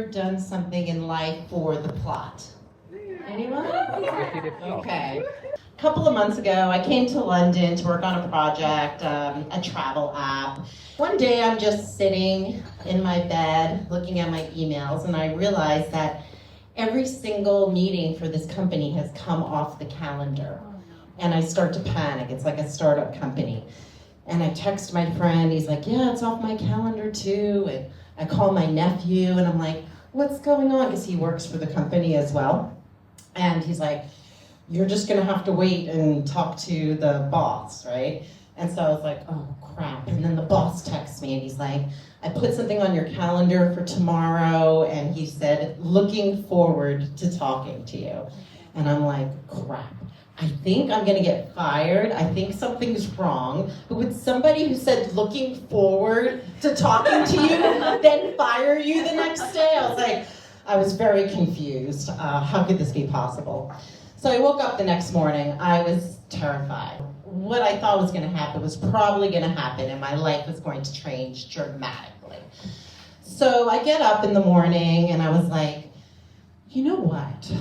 ever done something in life for the plot? Anyone? Okay. A couple of months ago, I came to London to work on a project, a travel app. One day I'm just sitting in my bed looking at my emails, and I realized that every single meeting for this company has come off the calendar. And I start to panic. It's like a startup company. And I text my friend, he's like, yeah, it's off my calendar too. And I call my nephew and I'm like, what's going on? Because he works for the company as well. And he's like, you're just gonna have to wait and talk to the boss, right? And so I was like, oh crap. And then the boss texts me and he's like, I put something on your calendar for tomorrow. And he said, looking forward to talking to you. And I'm like, crap. I think I'm gonna get fired. I think something's wrong. But would somebody who said looking forward to talking to you then fire you the next day? I was very confused. How could this be possible? So I woke up the next morning. I was terrified. What I thought was gonna happen was probably gonna happen and my life was going to change dramatically. So I get up in the morning and I was like, you know what?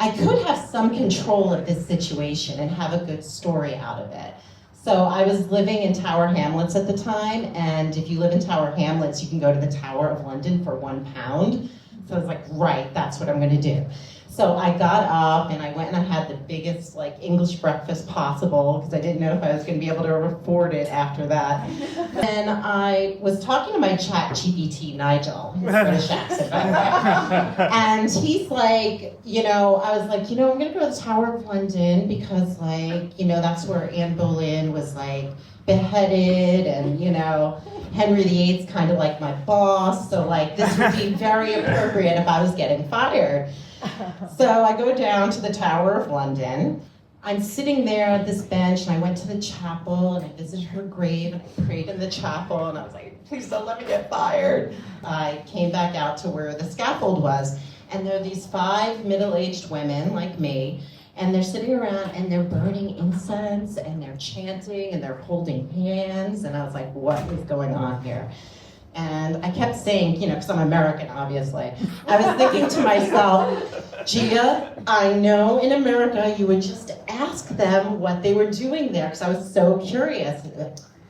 I could have some control of this situation and have a good story out of it. So I was living in Tower Hamlets at the time, and if you live in Tower Hamlets, you can go to the Tower of London for £1. So I was like, right, that's what I'm gonna do. So I got up and I went and I had the biggest English breakfast possible because I didn't know if I was gonna be able to afford it after that. And I was talking to my chat GPT, Nigel, his British accent, by the way. And he's like, I was like, I'm gonna go to the Tower of London because that's where Anne Boleyn was beheaded and, Henry VIII's kind of like my boss. So this would be very appropriate if I was getting fired. So I go down to the Tower of London. I'm sitting there at this bench and I went to the chapel and I visited her grave and I prayed in the chapel and I was like, please don't let me get fired. I came back out to where the scaffold was and there are these 5 middle-aged women like me and they're sitting around and they're burning incense and they're chanting and they're holding hands and I was like, what is going on here? And I kept saying, because I'm American, obviously, I was thinking to myself, Gia, I know in America you would just ask them what they were doing there, because I was so curious.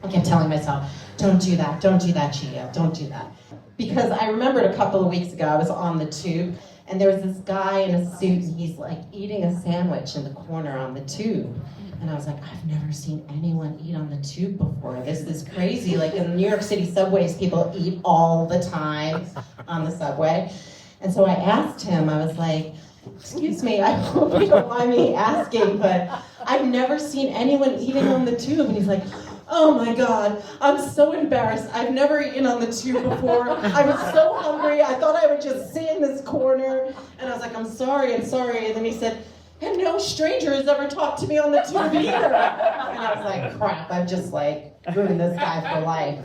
I kept telling myself, don't do that, Gia, don't do that. Because I remembered a couple of weeks ago, I was on the tube, and there was this guy in a suit, and he's eating a sandwich in the corner on the tube. And I was like, I've never seen anyone eat on the tube before. This is crazy. In New York City subways, people eat all the time on the subway. And so I asked him, I was like, excuse me, I hope you don't mind me asking, but I've never seen anyone eating on the tube. And he's like, oh my God, I'm so embarrassed. I've never eaten on the tube before. I was so hungry. I thought I would just sit in this corner. And I was like, I'm sorry. And then he said, and no stranger has ever talked to me on the tube either. And I was like, crap, I've just ruined this guy for life.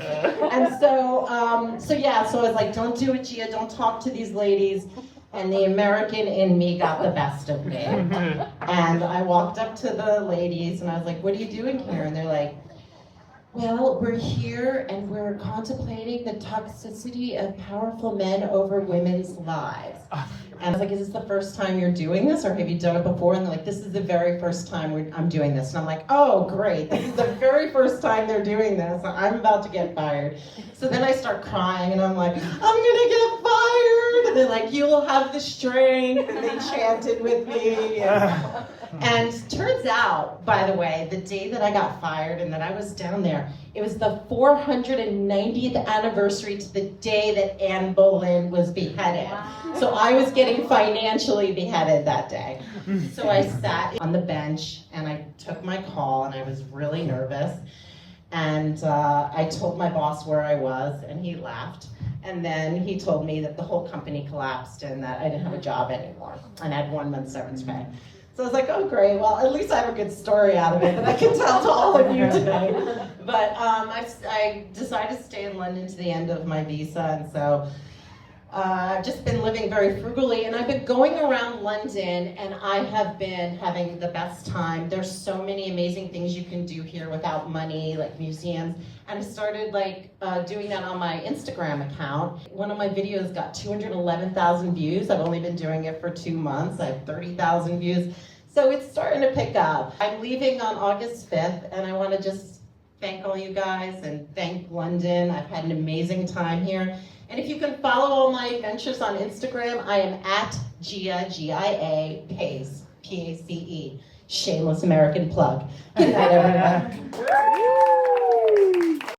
And so I was like, don't do it, Gia, don't talk to these ladies. And the American in me got the best of me. And I walked up to the ladies and I was like, what are you doing here? And they're like, well, we're here and we're contemplating the toxicity of powerful men over women's lives. And I was like, is this the first time you're doing this or have you done it before? And they're like, this is the very first time I'm doing this. And I'm like, oh, great. This is the very first time they're doing this. I'm about to get fired. So then I start crying and I'm like, I'm gonna get fired. And they're like, you'll have the strength. And they chanted with me. And turns out, by the way, the day that I got fired and that I was down there, it was the 490th anniversary to the day that Anne Boleyn was beheaded. Wow. So I was getting financially beheaded that day. So I sat on the bench and I took my call and I was really nervous. And I told my boss where I was and he laughed. And then he told me that the whole company collapsed and that I didn't have a job anymore and I had 1 month's severance pay. So I was like, oh great, well at least I have a good story out of it that I can tell to all of you today. But I decided to stay in London to the end of my visa, and so I've just been living very frugally, and I've been going around London, and I have been having the best time. There's so many amazing things you can do here without money, like museums. And I started doing that on my Instagram account. One of my videos got 211,000 views. I've only been doing it for 2 months. I have 30,000 views. So it's starting to pick up. I'm leaving on August 5th, and I want to just thank all you guys and thank London. I've had an amazing time here. And if you can follow all my adventures on Instagram, I am at Gia, G-I-A, Pace, P-A-C-E. Shameless American plug. Good night, everyone.